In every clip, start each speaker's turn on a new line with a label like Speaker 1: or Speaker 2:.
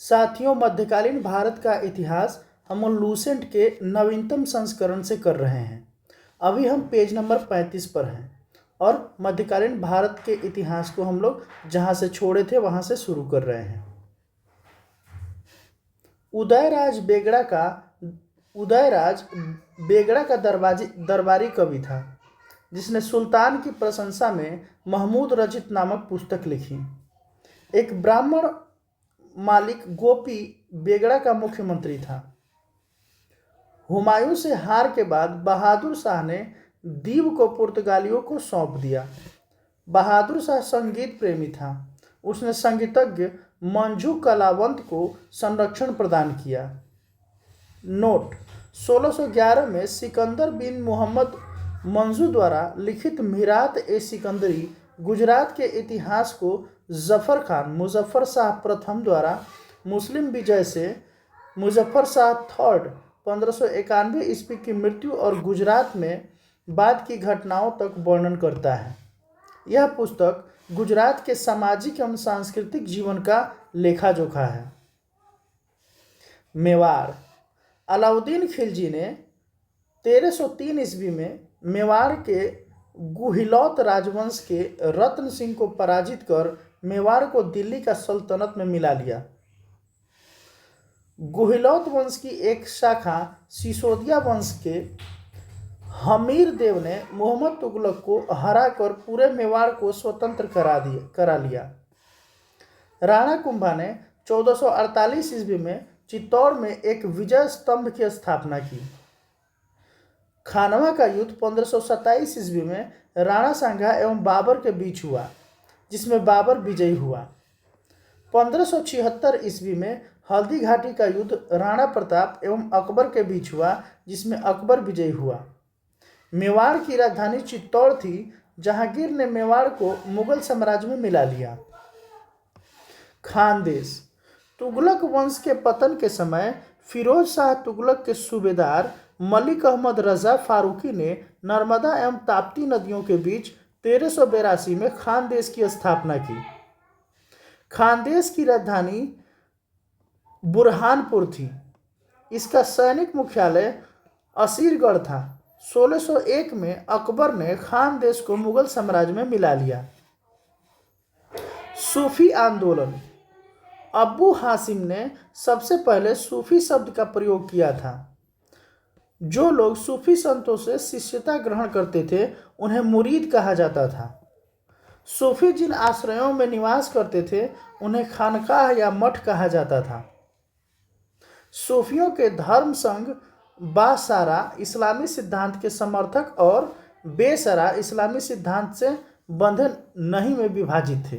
Speaker 1: साथियों, मध्यकालीन भारत का इतिहास हम लूसेंट के नवीनतम संस्करण से कर रहे हैं। अभी हम पेज नंबर 35 पर हैं और मध्यकालीन भारत के इतिहास को हम लोग जहाँ से छोड़े थे वहाँ से शुरू कर रहे हैं। उदयराज बेगड़ा का दरबारी कवि था, जिसने सुल्तान की प्रशंसा में महमूद रचित नामक पुस्तक लिखी। एक ब्राह्मण मालिक गोपी बेगड़ा का मुख्यमंत्री था। हुमायूं से हार के बाद बहादुर शाह ने दीव को पुर्तगालियों को सौंप दिया। बहादुर शाह संगीत प्रेमी था। उसने संगीतज्ञ मंजू कलावंत को संरक्षण प्रदान किया। नोट: 1611 में सिकंदर बिन मोहम्मद मंजू द्वारा लिखित मीरात-ए-सिकंदरी गुजरात के इतिहास को जफर खान मुजफ्फर शाह प्रथम द्वारा मुस्लिम विजय से मुजफ्फर शाह थर्ड 1591 ईस्वी की मृत्यु और गुजरात में बाद की घटनाओं तक वर्णन करता है। यह पुस्तक गुजरात के सामाजिक एवं सांस्कृतिक जीवन का लेखा जोखा है। मेवाड़: अलाउद्दीन खिलजी ने 1303 ईस्वी में मेवाड़ के गुहिलौत राजवंश के रत्न सिंह को पराजित कर मेवाड़ को दिल्ली का सल्तनत में मिला लिया। गुहिलौत वंश की एक शाखा सिसोदिया वंश के हमीर देव ने मोहम्मद तुगलक को हराकर पूरे मेवाड़ को स्वतंत्र करा लिया। राणा कुंभा ने 1448 ईस्वी में चित्तौड़ में एक विजय स्तंभ की स्थापना की। खानवा का युद्ध 1527 ईस्वी में राणा सांगा एवं बाबर के बीच हुआ, जिसमें बाबर विजयी हुआ। 1576 ईस्वी में हल्दी घाटी का युद्ध राणा प्रताप एवं अकबर के बीच हुआ, जिसमें अकबर विजयी हुआ। मेवाड़ की राजधानी चित्तौड़ थी। जहांगीर ने मेवाड़ को मुगल साम्राज्य में मिला लिया। खानदेश: तुगलक वंश के पतन के समय फिरोज शाह तुगलक के सूबेदार मलिक अहमद रजा फारूकी ने नर्मदा एवं ताप्ती नदियों के बीच 1382 में खानदेश की स्थापना की। खानदेश की राजधानी बुरहानपुर थी। इसका सैनिक मुख्यालय असीरगढ़ था। 1601 में अकबर ने खानदेश को मुगल साम्राज्य में मिला लिया। सूफी आंदोलन: अब्बू हासिम ने सबसे पहले सूफी शब्द का प्रयोग किया था। जो लोग सूफी संतों से शिष्यता ग्रहण करते थे उन्हें मुरीद कहा जाता था। सूफी जिन आश्रयों में निवास करते थे उन्हें खानकाह या मठ कहा जाता था। सूफियों के धर्म संघ बासारा इस्लामी सिद्धांत के समर्थक और बेसरा इस्लामी सिद्धांत से बंधे नहीं में विभाजित थे।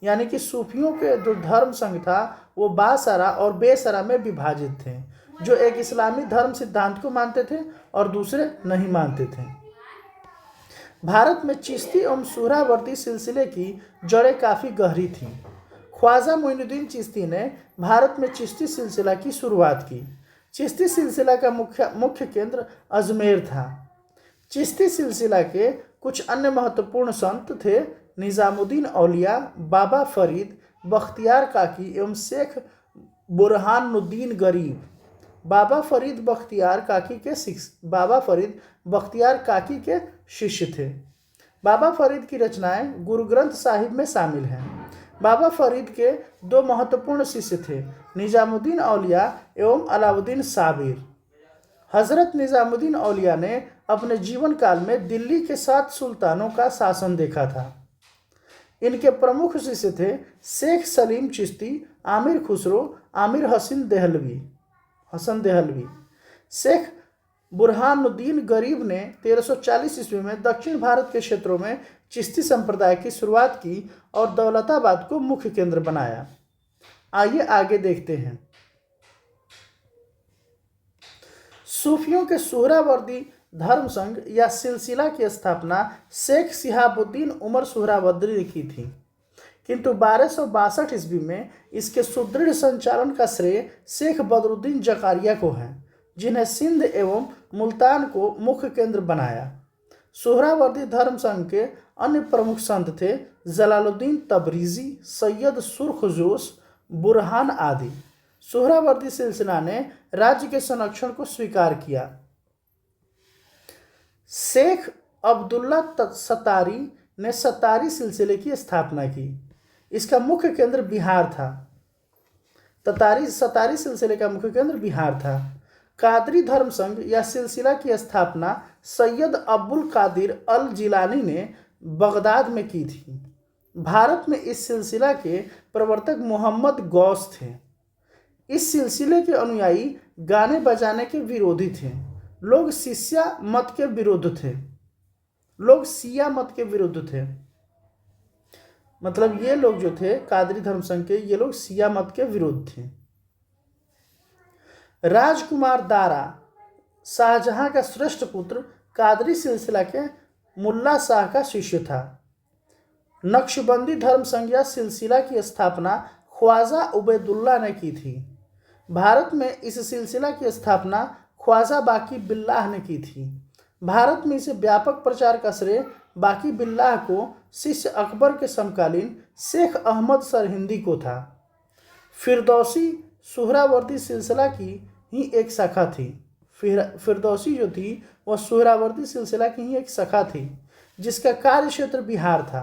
Speaker 1: यानी कि सूफियों के जो धर्म संघ था वो बासारा और बेसरा में विभाजित थे, जो एक इस्लामी धर्म सिद्धांत को मानते थे और दूसरे नहीं मानते थे। भारत में चिश्ती एवं सुहरावर्दी सिलसिले की जड़ें काफ़ी गहरी थीं। ख्वाजा मोइनुद्दीन चिश्ती ने भारत में चिश्ती सिलसिला की शुरुआत की। चिश्ती सिलसिला का मुख्य केंद्र अजमेर था। चिश्ती सिलसिला के कुछ अन्य महत्वपूर्ण संत थे निजामुद्दीन औलिया, बाबा फरीद बख्तियार काकी एवं शेख बुरहानुद्दीन गरीब। बाबा फरीद बख्तियार काकी के शिष्य थे। बाबा फरीद की रचनाएं गुरु ग्रंथ साहिब में शामिल हैं। बाबा फरीद के दो महत्वपूर्ण शिष्य थे, निजामुद्दीन औलिया एवं अलाउद्दीन साबिर। हजरत निजामुद्दीन औलिया ने अपने जीवन काल में दिल्ली के 7 सुल्तानों का शासन देखा था। इनके प्रमुख शिष्य थे शेख सलीम चिश्ती, आमिर खुसरो, आमिर हसन देहलवी। शेख बुरहानुद्दीन गरीब ने 1340 ईस्वी में दक्षिण भारत के क्षेत्रों में चिश्ती संप्रदाय की शुरुआत की और दौलताबाद को मुख्य केंद्र बनाया। आइए आगे देखते हैं। सूफियों के सुहरावर्दी धर्म संघ या सिलसिला की स्थापना शेख शिहाबुद्दीन उमर सुहरावर्दी ने की थी, किंतु 1262 ईस्वी में इसके सुदृढ़ संचालन का श्रेय शेख बदरुद्दीन जकारिया को है, जिन्हें सिंध एवं मुल्तान को मुख्य केंद्र बनाया। सुहरावर्दी धर्म संघ के अन्य प्रमुख संत थे जलालुद्दीन तबरीजी, सैयद सुर्खजोश, बुरहान आदि। सुहरावर्दी सिलसिला ने राज्य के संरक्षण को स्वीकार किया। शेख अब्दुल्ला सतारी ने सतारी सिलसिले की स्थापना की। इसका मुख्य केंद्र बिहार था। सतारी सिलसिले का मुख्य केंद्र बिहार था। कादरी धर्म संघ या सिलसिला की स्थापना सैयद अब्दुल कादिर अल जिलानी ने बगदाद में की थी। भारत में इस सिलसिला के प्रवर्तक मोहम्मद गौस थे। इस सिलसिले के अनुयायी गाने बजाने के विरोधी थे। लोग शिया मत के विरुद्ध थे। मतलब ये लोग जो थे कादरी धर्म संघ के, ये लोग शिया मत के विरुद्ध थे। राजकुमार दारा शाहजहां का श्रेष्ठ पुत्र कादरी सिलसिला के मुल्ला शाह का शिष्य था। नक्शबंदी धर्म संघ या सिलसिला की स्थापना ख्वाजा उबैदुल्ला ने की थी। भारत में इस सिलसिला की स्थापना ख्वाजा बाकी बिल्लाह ने की थी। भारत में इसे व्यापक प्रचार का श्रेय बाकी बिल्लाह को शिष्य अकबर के समकालीन शेख अहमद सरहिंदी को था। फिरदौसी सुहरावर्दी सिलसिला की ही एक शाखा थी। फिरदौसी जो थी वह सुहरावर्दी सिलसिला की ही एक शाखा थी, जिसका कार्य क्षेत्र बिहार था।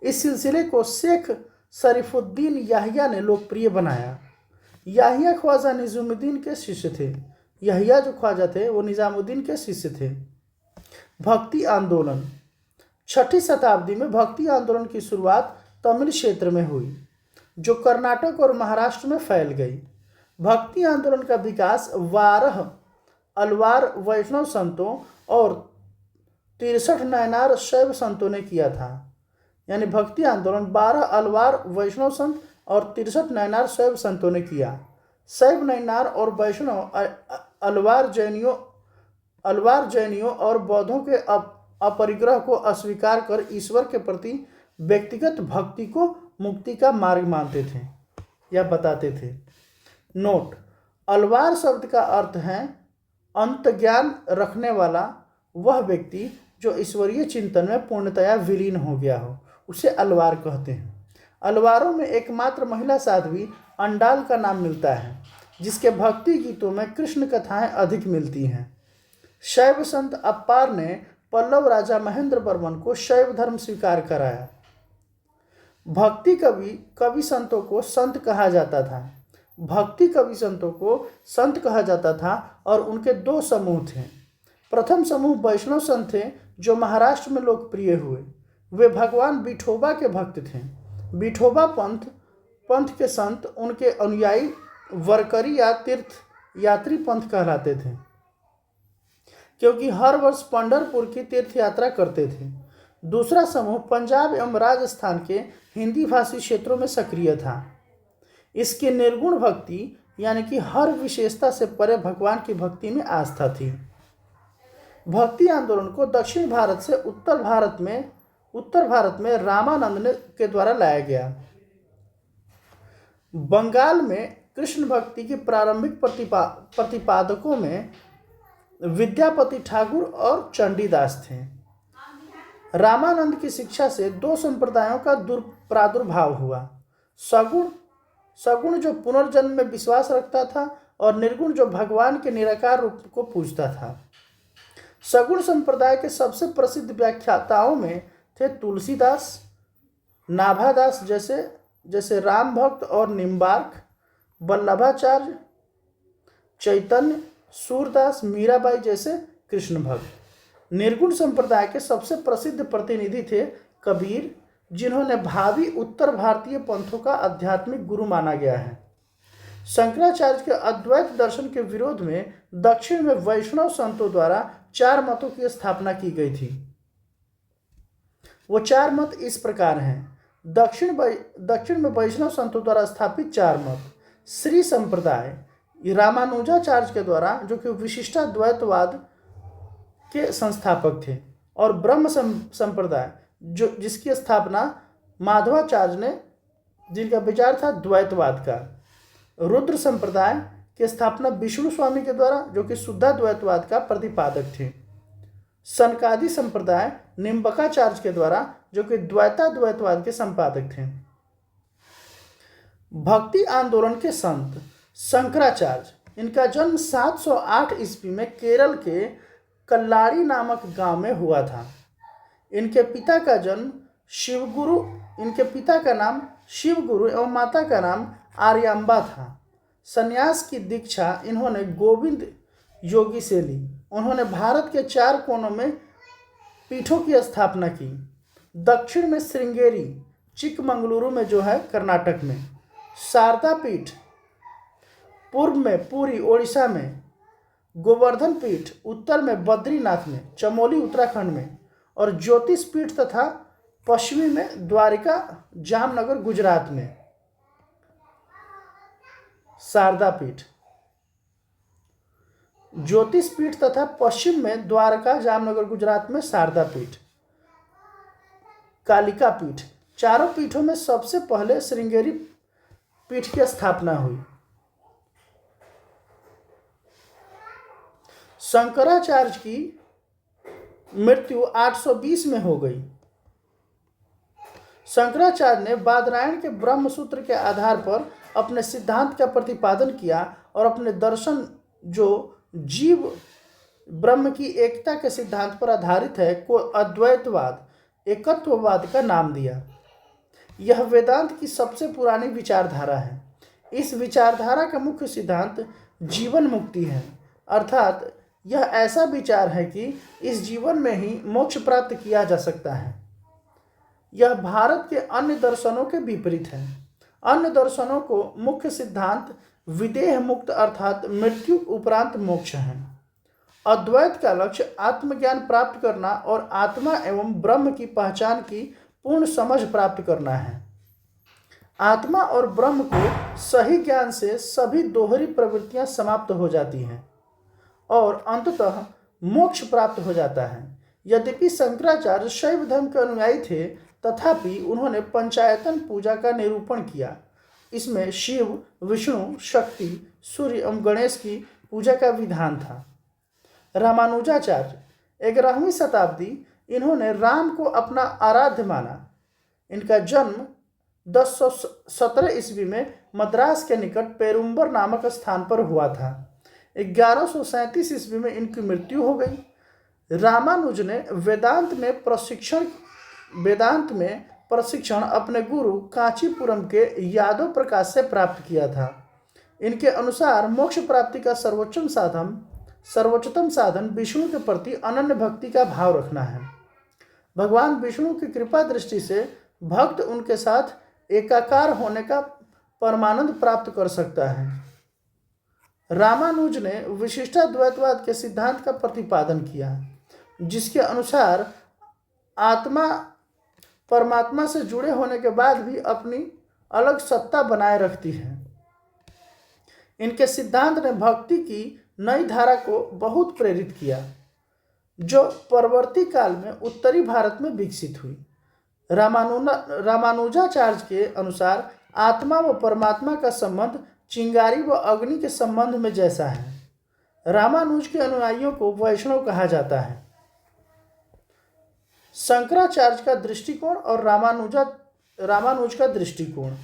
Speaker 1: इस सिलसिले को शेख शरीफुद्दीन याहिया ने लोकप्रिय बनाया। याहिया ख्वाजा निजामुद्दीन के शिष्य थे। याहिया जो ख्वाजा थे वो निजामुद्दीन के शिष्य थे। भक्ति आंदोलन। 6ठी शताब्दी में भक्ति आंदोलन की शुरुआत तमिल क्षेत्र में हुई, जो कर्नाटक और महाराष्ट्र में फैल गई। भक्ति आंदोलन का विकास 12 अलवार वैष्णव संतों और 63 नयनार शैव संतों ने किया था। यानी भक्ति आंदोलन 12 अलवार वैष्णव संत और 63 नयनार शैव संतों ने किया। शैव, नयनार और वैष्णव अलवार जैनियों और बौद्धों के अपरिग्रह को अस्वीकार कर ईश्वर के प्रति व्यक्तिगत भक्ति को मुक्ति का मार्ग मानते थे या बताते थे। नोट: अलवार शब्द का अर्थ है अंतज्ञान रखने वाला वह व्यक्ति जो ईश्वरीय चिंतन में पूर्णतया विलीन हो गया हो, उसे अलवार कहते हैं। अलवारों में एकमात्र महिला साध्वी अंडाल का नाम मिलता है, जिसके भक्ति गीतों में कृष्ण कथाएं अधिक मिलती हैं। शैव संत अप्पार ने पल्लव राजा महेंद्र वर्मन को शैव धर्म स्वीकार कराया। भक्ति कवि संतों को संत कहा जाता था। भक्ति कवि संतों को संत कहा जाता था और उनके 2 समूह थे। प्रथम समूह वैष्णव संत थे जो महाराष्ट्र में लोकप्रिय हुए। वे भगवान विठोबा के भक्त थे। विठोबा पंथ के संत उनके अनुयायी वरकरी या तीर्थ यात्री पंथ कहलाते थे, क्योंकि हर वर्ष पंढरपुर की तीर्थ यात्रा करते थे। दूसरा समूह पंजाब एवं राजस्थान के हिंदी भाषी क्षेत्रों में सक्रिय था। इसकी निर्गुण भक्ति यानी कि हर विशेषता से परे भगवान की भक्ति में आस्था थी। भक्ति आंदोलन को दक्षिण भारत से उत्तर भारत में रामानंद के द्वारा लाया गया। बंगाल में कृष्ण भक्ति के प्रारंभिक प्रतिपादकों में विद्यापति ठाकुर और चंडीदास थे। रामानंद की शिक्षा से 2 संप्रदायों का प्रादुर्भाव हुआ। सगुण जो पुनर्जन्म में विश्वास रखता था और निर्गुण जो भगवान के निराकार रूप को पूजता था। सगुण संप्रदाय के सबसे प्रसिद्ध व्याख्याताओं में थे तुलसीदास, नाभादास जैसे राम भक्त और निम्बार्क, वल्लभाचार्य, चैतन्य, सूरदास, मीराबाई जैसे कृष्ण भक्त। निर्गुण संप्रदाय के सबसे प्रसिद्ध प्रतिनिधि थे कबीर, जिन्होंने भावी उत्तर भारतीय पंथों का आध्यात्मिक गुरु माना गया है। शंकराचार्य के अद्वैत दर्शन के विरोध में दक्षिण में वैष्णव संतों द्वारा 4 मतों की स्थापना की गई थी। वो 4 मत इस प्रकार हैं। दक्षिण में वैष्णव संतों द्वारा स्थापित 4 मत: श्री संप्रदाय रामानुजाचार्य के द्वारा, जो कि विशिष्टाद्वैतवाद के संस्थापक थे, और ब्रह्म संप्रदाय जिसकी स्थापना माधवाचार्य ने, जिनका विचार था द्वैतवाद का। रुद्र संप्रदाय की स्थापना विष्णु स्वामी के द्वारा, जो कि शुद्धाद्वैतवाद का प्रतिपादक थे। सनकादि संप्रदाय निम्बकाचार्य के द्वारा, जो कि द्वैताद्वैतवाद के संपादक थे। भक्ति आंदोलन के संत शंकराचार्य। इनका जन्म 708 ईस्वी में केरल के कल्लाड़ी नामक गांव में हुआ था। इनके पिता का नाम शिवगुरु एवं माता का नाम आर्यांबा था। संन्यास की दीक्षा इन्होंने गोविंद योगी से ली। उन्होंने भारत के 4 कोनों में पीठों की स्थापना की। दक्षिण में श्रृंगेरी चिकमंगलुरु में जो है कर्नाटक में, शारदा पीठ पूर्व में पुरी ओडिशा में, गोवर्धन पीठ उत्तर में बद्रीनाथ में, चमोली उत्तराखंड में, और ज्योतिष पीठ तथा पश्चिमी में द्वारिका जामनगर गुजरात में। शारदा पीठ, ज्योतिष पीठ तथा पश्चिम में द्वारका जामनगर गुजरात में शारदा पीठ। कालिका पीठ, चारों पीठों में सबसे पहले श्रृंगेरी पीठ की स्थापना हुई। शंकराचार्य की मृत्यु 820 में हो गई। शंकराचार्य ने बादरायण के ब्रह्म सूत्र के आधार पर अपने सिद्धांत का प्रतिपादन किया और अपने दर्शन जो जीव ब्रह्म की एकता के सिद्धांत पर आधारित है को अद्वैतवाद एकत्ववाद का नाम दिया। यह वेदांत की सबसे पुरानी विचारधारा है। इस विचारधारा का मुख्य सिद्धांत जीवन मुक्ति है, अर्थात यह ऐसा विचार है कि इस जीवन में ही मोक्ष प्राप्त किया जा सकता है। यह भारत के अन्य दर्शनों के विपरीत है। अन्य दर्शनों को मुख्य सिद्धांत विदेह मुक्त अर्थात मृत्यु उपरांत मोक्ष है। अद्वैत का लक्ष्य आत्मज्ञान प्राप्त करना और आत्मा एवं ब्रह्म की पहचान की पूर्ण समझ प्राप्त करना है। आत्मा और ब्रह्म को सही ज्ञान से सभी दोहरी प्रवृत्तियां समाप्त हो जाती हैं और अंततः मोक्ष प्राप्त हो जाता है। यद्यपि शंकराचार्य शैव धर्म के अनुयायी थे, तथापि उन्होंने पंचायतन पूजा का निरूपण किया। इसमें शिव, विष्णु, शक्ति, सूर्य एवं गणेश की पूजा का विधान था। रामानुजाचार्य 11वीं शताब्दी, इन्होंने राम को अपना आराध्य माना। इनका जन्म 1017 ईस्वी में मद्रास के निकट पेरुम्बर नामक स्थान पर हुआ था। 1137 ईस्वी में इनकी मृत्यु हो गई। रामानुज ने वेदांत में प्रशिक्षण अपने गुरु कांचीपुरम के यादव प्रकाश से प्राप्त किया था। इनके अनुसार मोक्ष प्राप्ति का सर्वोच्चतम साधन विष्णु के प्रति अनन्य भक्ति का भाव रखना है। भगवान विष्णु की कृपा दृष्टि से भक्त उनके साथ एकाकार होने का परमानंद प्राप्त कर सकता है। रामानुज ने विशिष्टाद्वैतवाद के सिद्धांत का प्रतिपादन किया, जिसके अनुसार आत्मा परमात्मा से जुड़े होने के बाद भी अपनी अलग सत्ता बनाए रखती है। इनके सिद्धांत ने भक्ति की नई धारा को बहुत प्रेरित किया, जो परवर्ती काल में उत्तरी भारत में विकसित हुई। रामानुजाचार्य के अनुसार आत्मा व परमात्मा का संबंध चिंगारी व अग्नि के संबंध में जैसा है। रामानुज के अनुयायियों को वैष्णव कहा जाता है। शंकराचार्य का दृष्टिकोण और रामानुज का दृष्टिकोण।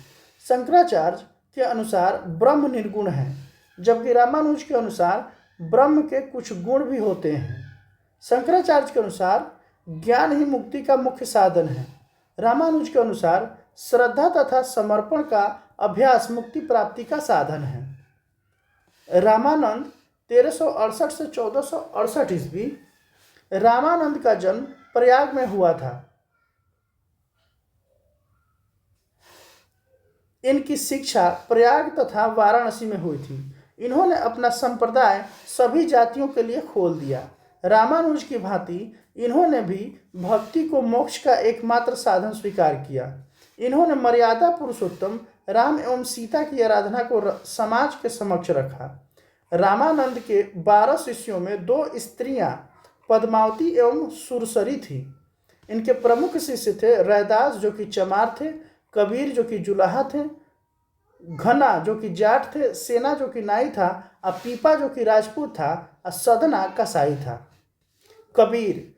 Speaker 1: शंकराचार्य के अनुसार ब्रह्म निर्गुण है, जबकि रामानुज के अनुसार ब्रह्म के कुछ गुण भी होते हैं। शंकराचार्य के अनुसार ज्ञान ही मुक्ति का मुख्य साधन है। रामानुज के अनुसार श्रद्धा तथा समर्पण का अभ्यास मुक्ति प्राप्ति का साधन है। रामानंद 1368 से 1468 ईस्वी। रामानंद का जन्म प्रयाग में हुआ था। इनकी शिक्षा प्रयाग तथा वाराणसी में हुई थी। इन्होंने अपना संप्रदाय सभी जातियों के लिए खोल दिया। रामानुज की भांति इन्होंने भी भक्ति को मोक्ष का एकमात्र साधन स्वीकार किया। इन्होंने मर्यादा पुरुषोत्तम राम एवं सीता की आराधना को समाज के समक्ष रखा। रामानंद के 12 शिष्यों में 2 स्त्रियां पद्मावती एवं सुरसरी थी। इनके प्रमुख शिष्य थे रैदास जो कि चमार थे, कबीर जो कि जुलाहा थे, घना जो कि जाट थे, सेना जो कि नाई था, और पीपा जो कि राजपूत था, और सदना कसाई था। कबीर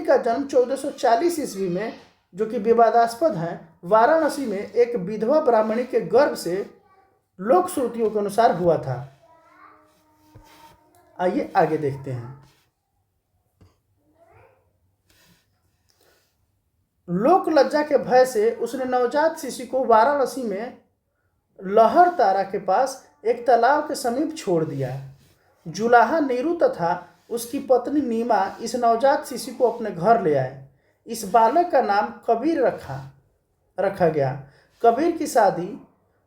Speaker 1: का जन्म 1440 ईस्वी में, जो कि विवादास्पद है, वाराणसी में एक विधवा ब्राह्मणी के गर्भ से लोक श्रुतियों के अनुसार हुआ था। आइए आगे देखते हैं। लोक लज्जा के भय से उसने नवजात शिशु को वाराणसी में लहर तारा के पास एक तालाब के समीप छोड़ दिया। जुलाहा नीरू तथा उसकी पत्नी नीमा इस नवजात शिशु को अपने घर ले आए। इस बालक का नाम कबीर रखा गया। कबीर की शादी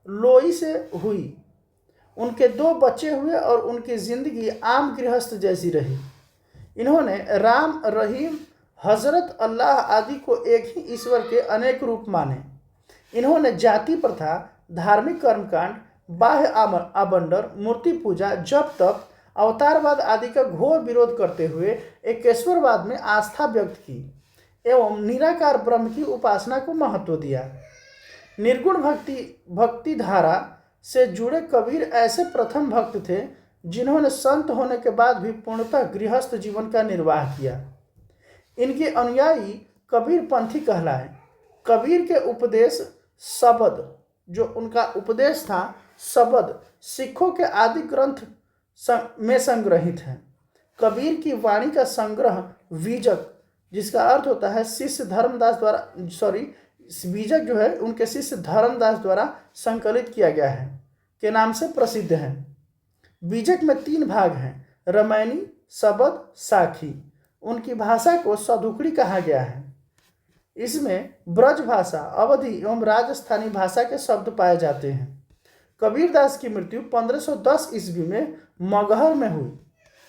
Speaker 1: लोई से हुई। उनके 2 बच्चे हुए और उनकी जिंदगी आम गृहस्थ जैसी रही। इन्होंने राम, रहीम, हजरत, अल्लाह आदि को एक ही ईश्वर के अनेक रूप माने। इन्होंने जाति प्रथा, धार्मिक कर्मकांड, बाह्य आबंडर, मूर्ति पूजा, जप तप, अवतारवाद आदि का घोर विरोध करते हुए एकेश्वरवाद में आस्था व्यक्त की एवं निराकार ब्रह्म की उपासना को महत्व दिया। निर्गुण भक्ति धारा से जुड़े कबीर ऐसे प्रथम भक्त थे जिन्होंने संत होने के बाद भी पूर्णतः गृहस्थ जीवन का निर्वाह किया। इनके अनुयायी कबीर पंथी कहलाए। कबीर के उपदेश शब्द, जो उनका उपदेश था शब्द, सिखों के आदि ग्रंथ में संग्रहित है। कबीर की वाणी का संग्रह बीजक, जिसका अर्थ होता है शिष्य धर्मदास द्वारा, बीजक जो है उनके शिष्य धर्मदास द्वारा संकलित किया गया है, के नाम से प्रसिद्ध है। बीजक में 3 भाग हैं, रामायणी, शब्द, साखी। उनकी भाषा को सदुकड़ी कहा गया है। इसमें ब्रज भाषा, अवधी एवं राजस्थानी भाषा के शब्द पाए जाते हैं। कबीरदास की मृत्यु 1510 ईस्वी में मगहर में हुई।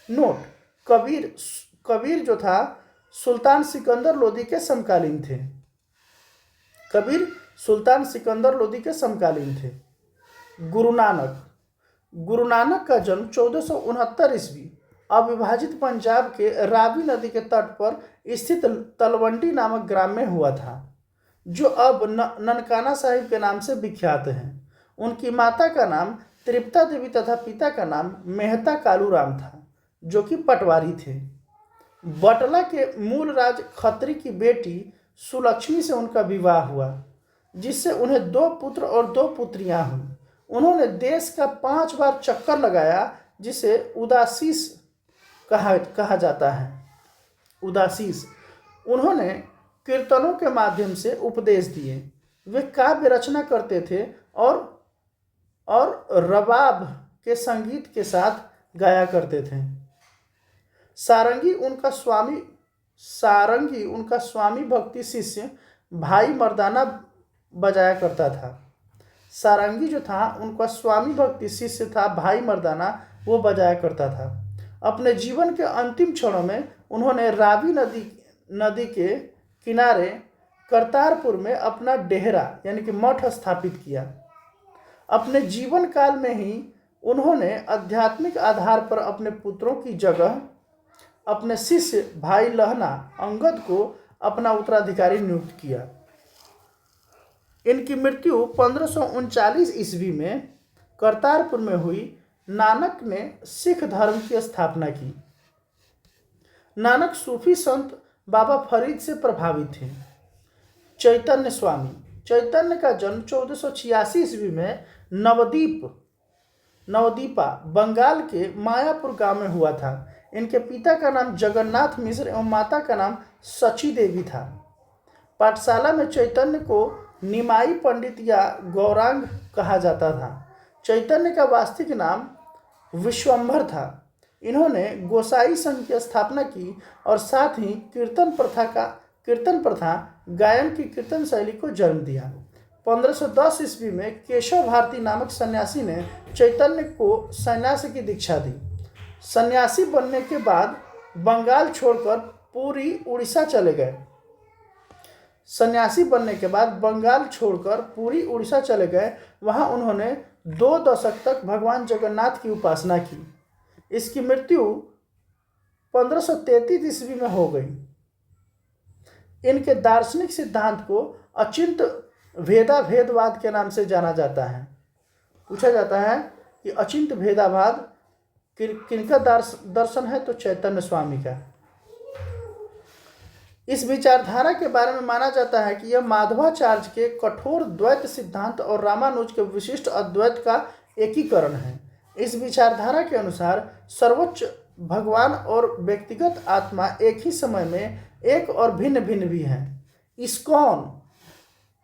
Speaker 1: नोट: कबीर जो था सुल्तान सिकंदर लोदी के समकालीन थे। कबीर सुल्तान सिकंदर लोदी के समकालीन थे। गुरु नानक का जन्म 1469 ईस्वी अविभाजित पंजाब के रावी नदी के तट पर स्थित तलवंडी नामक ग्राम में हुआ था, जो अब ननकाना साहिब के नाम से विख्यात है। उनकी माता का नाम तृप्ता देवी तथा पिता का नाम मेहता कालूराम था, जो कि पटवारी थे। बटला के मूल राज खत्री की बेटी सुलक्ष्मी से उनका विवाह हुआ, जिससे उन्हें 2 पुत्र और 2 पुत्रियां हुई। उन्होंने देश का 5 बार चक्कर लगाया, जिसे उदासीस कहा जाता है। उदासीस। उन्होंने कीर्तनों के माध्यम से उपदेश दिए। वे काव्य रचना करते थे और रबाब के संगीत के साथ गाया करते थे। सारंगी उनका स्वामी भक्ति शिष्य भाई मर्दाना बजाया करता था। सारंगी जो था उनका स्वामी भक्ति शिष्य था भाई मर्दाना, वो बजाया करता था। अपने जीवन के अंतिम क्षणों में उन्होंने रावी नदी के किनारे करतारपुर में अपना डेहरा यानी कि मठ स्थापित किया। अपने जीवन काल में ही उन्होंने आध्यात्मिक आधार पर अपने पुत्रों की जगह अपने शिष्य भाई लहना अंगद को अपना उत्तराधिकारी नियुक्त किया। इनकी मृत्यु 1539 ईस्वी में करतारपुर में हुई। नानक ने सिख धर्म की स्थापना की। नानक सूफी संत बाबा फरीद से प्रभावित थे। चैतन्य का जन्म 1486 ईस्वी में नवदीपा बंगाल के मायापुर गांव में हुआ था। इनके पिता का नाम जगन्नाथ मिश्र एवं माता का नाम सची देवी था। पाठशाला में चैतन्य को निमाई पंडित या गौरांग कहा जाता था। चैतन्य का वास्तविक नाम विश्वंभर था। इन्होंने गोसाई संघ की स्थापना की और साथ ही कीर्तन प्रथा गायन की कीर्तन शैली को जन्म दिया। 1510 ईस्वी में केशव भारती नामक सन्यासी ने चैतन्य को सन्यास की दीक्षा दी। सन्यासी बनने के बाद बंगाल छोड़कर पूरी उड़ीसा चले गए। वहां उन्होंने 2 दशक तक भगवान जगन्नाथ की उपासना की। इसकी मृत्यु 1533 ईस्वी में हो गई। इनके दार्शनिक सिद्धांत को अचिंत भेदाभेदवाद के नाम से जाना जाता है। पूछा जाता है कि अचिंत भेदाभेद किनका दर्शन है, तो चैतन्य स्वामी का। इस विचारधारा के बारे में माना जाता है कि यह माधवाचार्य के कठोर द्वैत सिद्धांत और रामानुज के विशिष्ट अद्वैत का एकीकरण है। इस विचारधारा के अनुसार सर्वोच्च भगवान और व्यक्तिगत आत्मा एक ही समय में एक और भिन्न भिन्न भी हैं। इस्कॉन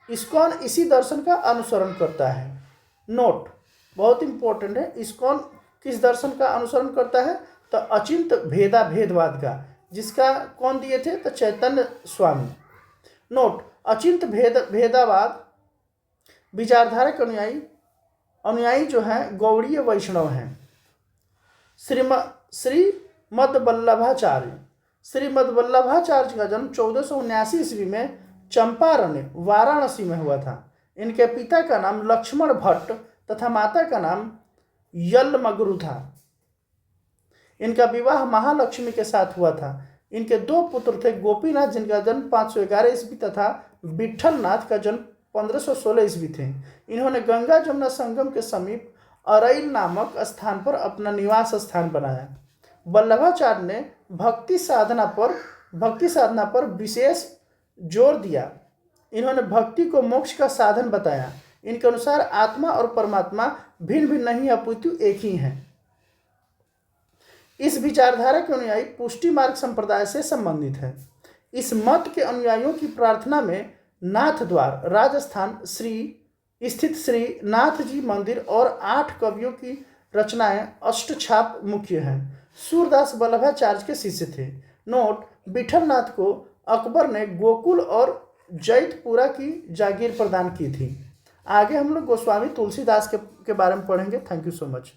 Speaker 1: इस्कॉन इसी दर्शन का अनुसरण करता है। नोट बहुत इंपॉर्टेंट है, इस्कॉन किस दर्शन का अनुसरण करता है? तो अचिंत भेदवाद का, जिसका कौन दिए थे? तो चैतन्य स्वामी। नोट, अचिंत भेदवाद विचारधारा के अनुयायी जो हैं गौड़ीय वैष्णव हैं। श्रीमद वल्लभाचार्य का जन्म 1479 ईस्वी में चंपारण वाराणसी में हुआ था। इनके पिता का नाम लक्ष्मण भट्ट तथा माता का नाम यल्लमगरु था। इनका विवाह महालक्ष्मी के साथ हुआ था। इनके दो पुत्र थे, गोपीनाथ जिनका जन्म 511 ईस्वी तथा विठलनाथ का जन्म 1516 ईस्वी थे। इन्होंने गंगा जमुना संगम के समीप अरैल नामक स्थान पर अपना निवास स्थान बनाया। वल्लभाचार्य ने भक्ति साधना पर विशेष जोर दिया। इन्होंने भक्ति को मोक्ष का साधन बताया। इनके अनुसार आत्मा और परमात्मा भिन्न भिन्न नहीं अपितु एक ही हैं। इस विचारधारा के अनुयायी पुष्टि मार्ग संप्रदाय से संबंधित है। इस मत के अनुयायियों की प्रार्थना में नाथ द्वार राजस्थान स्थित श्री नाथ जी मंदिर और 8 कवियों की रचनाएं अष्टछाप मुख्य हैं। सूरदास वल्लभाचार्य के शिष्य थे। नोट, विठलनाथ को अकबर ने गोकुल और जैतपुरा की जागीर प्रदान की थी। आगे हम लोग गोस्वामी तुलसीदास के बारे में पढ़ेंगे। Thank you so much.